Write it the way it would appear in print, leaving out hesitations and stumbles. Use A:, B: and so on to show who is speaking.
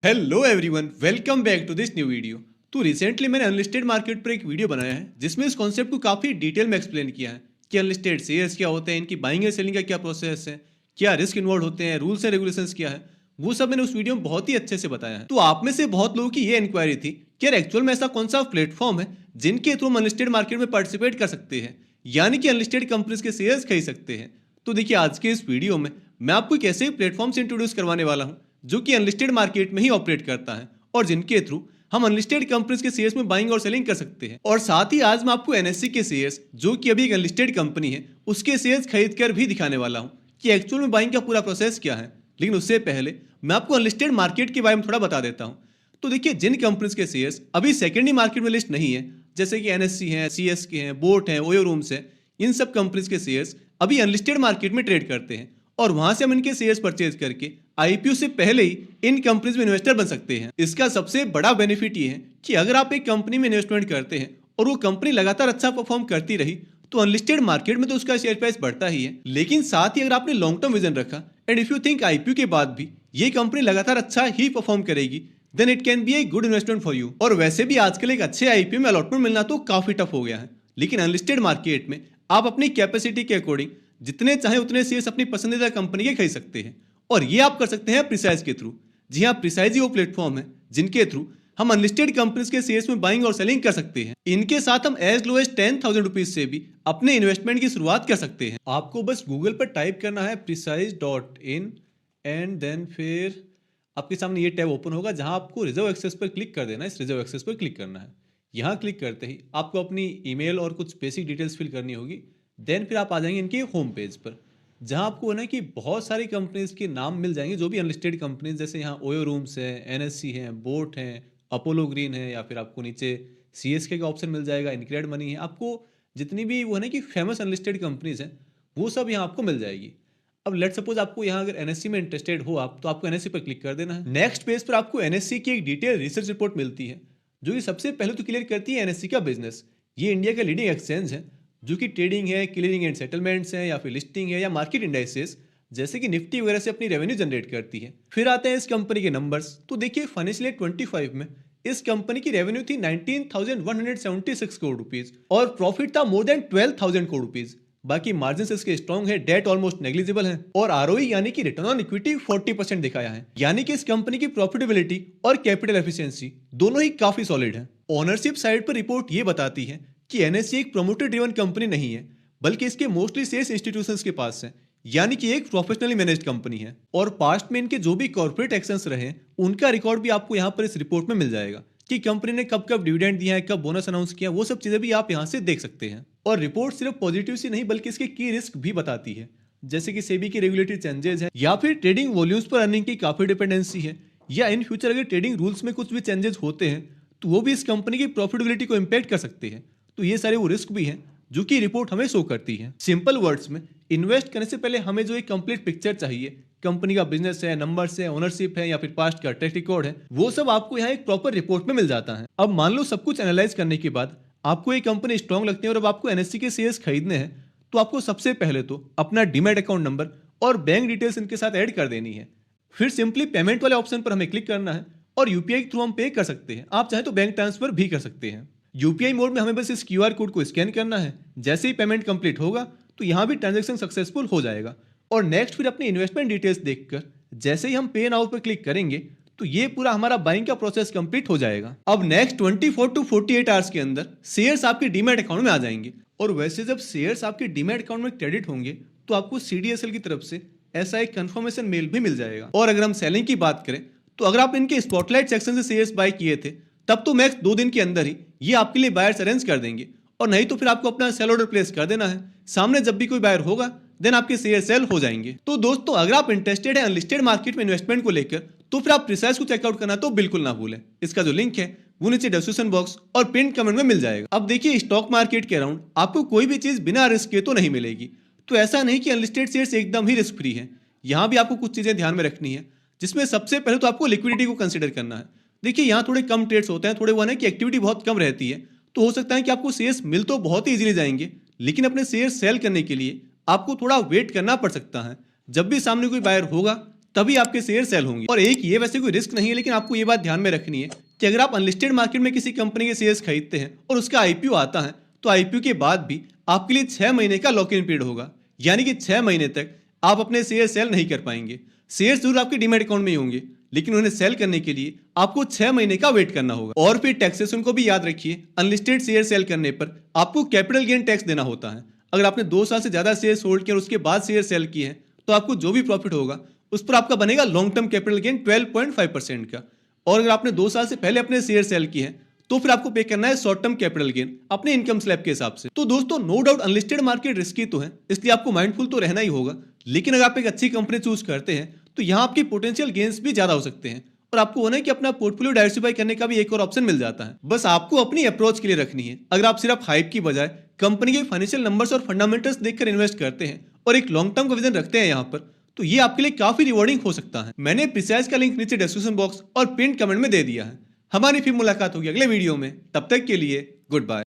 A: Hello everyone, welcome back to this new video. तो recently मैंने unlisted market पर एक वीडियो बनाया है जिसमें इस कॉन्सेप्ट को काफ़ी डिटेल में एक्सप्लेन किया है कि अनलिस्टेड शेयर्स क्या होते हैं, इनकी बाइंग एंड सेलिंग का क्या प्रोसेस है, क्या रिस्क इन्वॉल्व होते हैं, रूल्स एंड रेगुलेशंस क्या है। वो सब मैंने उस वीडियो में बहुत ही अच्छे से बताया है। तो आप में से बहुत लोगों की ये इंक्वायरी थी कि यार एक्चुअल में ऐसा कौन सा प्लेटफॉर्म है जिनके थ्रू हम अनलिस्टेड मार्केट में पार्टिसिपेट कर सकते हैं, यानी कि अनलिस्टेड कंपनीज के शेयर्स खरीद सकते हैं। तो देखिए, आज के इस वीडियो में मैं आपको एक ऐसे प्लेटफॉर्म से इंट्रोड्यूस करवाने वाला हूँ जो कि अनलिस्टेड मार्केट में ही ऑपरेट करता है और जिनके थ्रू हम अनलिस्टेड कंपनीज के शेयर्स में बाइंग और सेलिंग कर सकते हैं। और साथ ही आज मैं आपको एनएससी के शेयर्स, जो कि अभी एक अनलिस्टेड कंपनी है, उसके शेयर्स खरीद कर भी दिखाने वाला हूं कि एक्चुअल में बाइंग का पूरा प्रोसेस क्या है। लेकिन उससे पहले मैं आपको अनलिस्टेड मार्केट के बारे में थोड़ा बता देता हूं। तो देखिए, जिन कंपनीज के शेयर्स अभी सेकेंडरी मार्केट में लिस्ट नहीं है, जैसे कि एनएससी है, सीएसके है, बोट है, ओयो रूम्स है, इन सब कंपनीज के शेयर्स अभी अनलिस्टेड मार्केट में ट्रेड करते हैं और वहां से हम इनके शेयर्स परचेज करके आईपीओ से पहले ही इन कंपनीज में इन्वेस्टर बन सकते हैं। इसका सबसे बड़ा बेनिफिट ये है कि अगर आप एक कंपनी में इन्वेस्टमेंट करते हैं और वो कंपनी लगातार अच्छा परफॉर्म करती रही तो अनलिस्टेड मार्केट में तो उसका शेयर प्राइस बढ़ता ही है, लेकिन साथ ही अगर आपने लॉन्ग टर्म विजन रखा and if you think IPO के बाद भी ये कंपनी लगातार अच्छा ही परफॉर्म करेगी, then it can be a good investment for you. और वैसे भी आजकल एक अच्छे आईपीओ में अलॉटमेंट मिलना तो काफी टफ हो गया है, लेकिन अनलिस्टेड मार्केट में आप अपनी कैपेसिटी के अकॉर्डिंग जितने चाहे उतने शेयर्स अपनी पसंदीदा कंपनी के खरीद सकते हैं और ये आप कर सकते हैं प्रिसाइज के थ्रू। जी हाँ, प्रिसाइज ही वो प्लेटफॉर्म है जिनके थ्रू हम अनलिस्टेड कंपनीज के शेयर्स में बाइंग और सेलिंग कर सकते हैं। इनके साथ हम एज लो एज 10,000 रुपीज से भी अपने इन्वेस्टमेंट की शुरुआत कर सकते हैं। आपको बस गूगल पर टाइप करना है precise.in एंड देन फिर आपके सामने ये टैब ओपन होगा जहां आपको रिजर्व एक्सेस पर क्लिक कर देना है। इस रिजर्व एक्सेस पर क्लिक करना है। यहाँ क्लिक करते ही आपको अपनी ईमेल और कुछ बेसिक डिटेल्स फिल करनी होगी। देन फिर आप आ जाएंगे इनके होम पेज पर, जहां आपको है ना कि बहुत सारी कंपनीज के नाम मिल जाएंगे जो भी अनलिस्टेड कंपनीज, जैसे यहाँ ओयो रूम्स है, एनएससी है, बोट है, अपोलो ग्रीन है, या फिर आपको नीचे सीएसके का ऑप्शन मिल जाएगा, इनक्रेड मनी है। आपको जितनी भी वो है ना कि फेमस अनलिस्टेड कंपनीज हैं वो सब यहाँ आपको मिल जाएगी। अब लेट सपोज आपको यहाँ अगर एनएससी में इंटरेस्टेड हो आप, तो आपको एनएससी पर क्लिक कर देना है। नेक्स्ट पेज पर आपको एनएससी की एक डिटेल रिसर्च रिपोर्ट मिलती है जो कि सबसे पहले तो क्लियर करती है एनएससी का बिजनेस। ये इंडिया का लीडिंग एक्सचेंज है जो कि ट्रेडिंग है, क्लियरिंग एंड सेटलमेंट्स है, या फिर लिस्टिंग है, या मार्केट इंडाइसेस जैसे कि निफ्टी वगैरह से अपनी रेवेन्यू जनरेट करती है। फिर आते हैं इस कंपनी के नंबर्स। तो देखिए, फाइनेंशियल ईयर 25 में इस कंपनी की रेवेन्यू थी 19,176 करोड़ रुपीज और प्रॉफिट था मोर देन 12,000 करोड़ रुपीज। बाकी मार्जिन इसके स्ट्रॉन्ग है, डेट ऑलमोस्ट नेग्लिजिबल है और आरओई यानी कि रिटर्न ऑन इक्विटी 40% दिखाया है। यानी कि इस कंपनी की प्रॉफिटेबिलिटी और कैपिटल एफिशिएंसी दोनों ही काफी सॉलिड है। ओनरशिप साइड पर रिपोर्ट ये बताती है कि एनएससी एक प्रमोटर ड्रिवन कंपनी नहीं है, बल्कि इसके मोस्टली शेयर्स इंस्टीट्यूशंस के पास है, यानी कि एक प्रोफेशनली मैनेज्ड कंपनी है। और पास्ट में इनके जो भी कॉर्पोरेट एक्शंस रहे उनका रिकॉर्ड भी आपको यहाँ पर इस रिपोर्ट में मिल जाएगा कि कंपनी ने कब कब डिविडेंड दिया है, कब बोनस अनाउंस किया, वो सब चीजें भी आप यहाँ से देख सकते हैं। और रिपोर्ट सिर्फ पॉजिटिव से नहीं बल्कि इसके की रिस्क भी बताती है, जैसे कि सेबी की रेगुलेटरी चेंजेस है, या फिर ट्रेडिंग वॉल्यूम्स पर अर्निंग की काफी डिपेंडेंसी है, या इन फ्यूचर अगर ट्रेडिंग रूल्स में कुछ भी चेंजेस होते हैं तो वो भी इस कंपनी की प्रॉफिटेबिलिटी को इम्पैक्ट कर सकते हैं। तो ये सारे वो रिस्क भी हैं जो कि रिपोर्ट हमें शो करती है। सिंपल वर्ड्स में, इन्वेस्ट करने से पहले हमें जो एक कंप्लीट पिक्चर चाहिए, कंपनी का बिजनेस है, नंबर्स है, ओनरशिप है, या फिर पास्ट का ट्रैक रिकॉर्ड है, वो सब आपको यहाँ एक प्रॉपर रिपोर्ट में मिल जाता है। अब मान लो सब कुछ एनालाइज करने के बाद आपको ये कंपनी स्ट्रांग लगती है और अब आपको एनएससी के शेयर्स खरीदने हैं, तो आपको सबसे पहले तो अपना डीमैट अकाउंट नंबर और बैंक डिटेल्स इनके साथ ऐड कर देनी है। फिर सिंपली पेमेंट वाले ऑप्शन पर हमें क्लिक करना है और यूपीआई के थ्रू हम पे कर सकते हैं। आप चाहे तो बैंक ट्रांसफर भी कर सकते हैं। यूपीआई मोड में हमें बस इस क्यूआर कोड को स्कैन करना है। जैसे ही पेमेंट कंप्लीट होगा तो यहाँ भी ट्रांजैक्शन सक्सेसफुल हो जाएगा। और नेक्स्ट फिर अपनी इन्वेस्टमेंट डिटेल्स देखकर जैसे ही हम पे नाउ पर क्लिक करेंगे तो ये पूरा हमारा बाइंग का प्रोसेस कंप्लीट हो जाएगा। अब नेक्स्ट 24 टू 48 आवर्स के अंदर शेयर्स आपके डीमैट अकाउंट में आ जाएंगे। और वैसे जब शेयर्स आपके डीमैट अकाउंट में क्रेडिट होंगे तो आपको सीडीएसएल की तरफ से ऐसा एक कंफर्मेशन मेल भी मिल जाएगा। और अगर हम सेलिंग की बात करें तो अगर आप इनके स्पॉटलाइट सेक्शन से शेयर्स बाय किए थे तब तो मैक्स 2 दिन के अंदर ही ये आपके लिए बायर्स अरेंज कर देंगे, और नहीं तो फिर आपको अपना सेल ऑर्डर प्लेस कर देना है। सामने जब भी कोई बायर होगा देन आपके शेयर सेल हो जाएंगे। तो दोस्तों, अगर आप इंटरेस्टेड है अनलिस्टेड मार्केट में इन्वेस्टमेंट को लेकर तो फिर आप प्रिसाइज को चेकआउट करना तो बिल्कुल ना भूलें। इसका जो लिंक है वो नीचे डिस्क्रिप्शन बॉक्स और पिन कमेंट में मिल जाएगा। अब देखिए, स्टॉक मार्केट के अराउंड आपको कोई भी चीज बिना रिस्क के तो नहीं मिलेगी। तो ऐसा नहीं कि अनलिस्टेड शेयर्स एकदम ही रिस्क फ्री है। यहाँ भी आपको कुछ चीजें ध्यान में रखनी है, जिसमें सबसे पहले तो आपको लिक्विडिटी को कंसिडर करना है। देखिए, यहाँ थोड़े कम ट्रेड्स होते हैं, थोड़े वो है कि एक्टिविटी बहुत कम रहती है, तो हो सकता है कि आपको शेयर्स मिल तो बहुत ही इजीली जाएंगे, लेकिन अपने शेयर सेल करने के लिए आपको थोड़ा वेट करना पड़ सकता है। जब भी सामने कोई बायर होगा तभी आपके शेयर सेल होंगे। और एक ये वैसे कोई रिस्क नहीं है, लेकिन आपको ये बात ध्यान में रखनी है कि अगर आप अनलिस्टेड मार्केट में किसी कंपनी के शेयर्स खरीदते हैं और उसका आईपीओ आता है, तो आईपीओ के बाद भी आपके लिए 6 महीने का लॉक इन पीरियड होगा, यानी कि 6 महीने तक आप अपने शेयर सेल नहीं कर पाएंगे। शेयर जरूर आपके डीमैट अकाउंट में ही होंगे, लेकिन उन्हें सेल करने के लिए आपको 6 महीने का वेट करना होगा। और फिर टैक्सेशन को भी याद रखिए, अनलिस्टेड शेयर सेल करने पर आपको कैपिटल गेन टैक्स देना होता है। अगर आपने 2 साल से ज्यादा शेयर होल्ड किए और उसके बाद शेयर सेल किए हैं, तो आपको जो भी प्रॉफिट होगा उस पर आपका बनेगा लॉन्ग टर्म कैपिटल गेन 12.5% का। और अगर आपने 2 साल से पहले अपने शेयर सेल किए हैं, तो फिर आपको पे करना है शॉर्ट टर्म कैपिटल गेन अपने इनकम स्लैब के हिसाब से। तो दोस्तों, no doubt unlisted market risky तो है, इसलिए आपको माइंडफुल तो रहना ही होगा। लेकिन अगर आप एक अच्छी कंपनी चूज करते हैं, तो यहाँ आपकी पोटेंशियल गेन्स भी ज्यादा हो सकते हैं और आपको होना है कि अपना पोर्टफोलियो डाइवर्सिफाई करने का भी एक और ऑप्शन मिल जाता है। बस आपको अपनी अप्रोच के लिए रखनी है। अगर आप सिर्फ हाइप की बजाय कंपनी के फाइनेंशियल नंबर्स और फंडामेंटल्स देखकर इन्वेस्ट करते हैं और एक लॉन्ग टर्म का विजन रखते हैं यहाँ पर, तो ये आपके लिए काफी रिवॉर्डिंग हो सकता है। मैंने प्रिसाइज का लिंक नीचे डिस्क्रिप्शन बॉक्स और पिन कमेंट में दे दिया है। हमारी फिर मुलाकात होगी अगले वीडियो में, तब तक के लिए गुड बाय।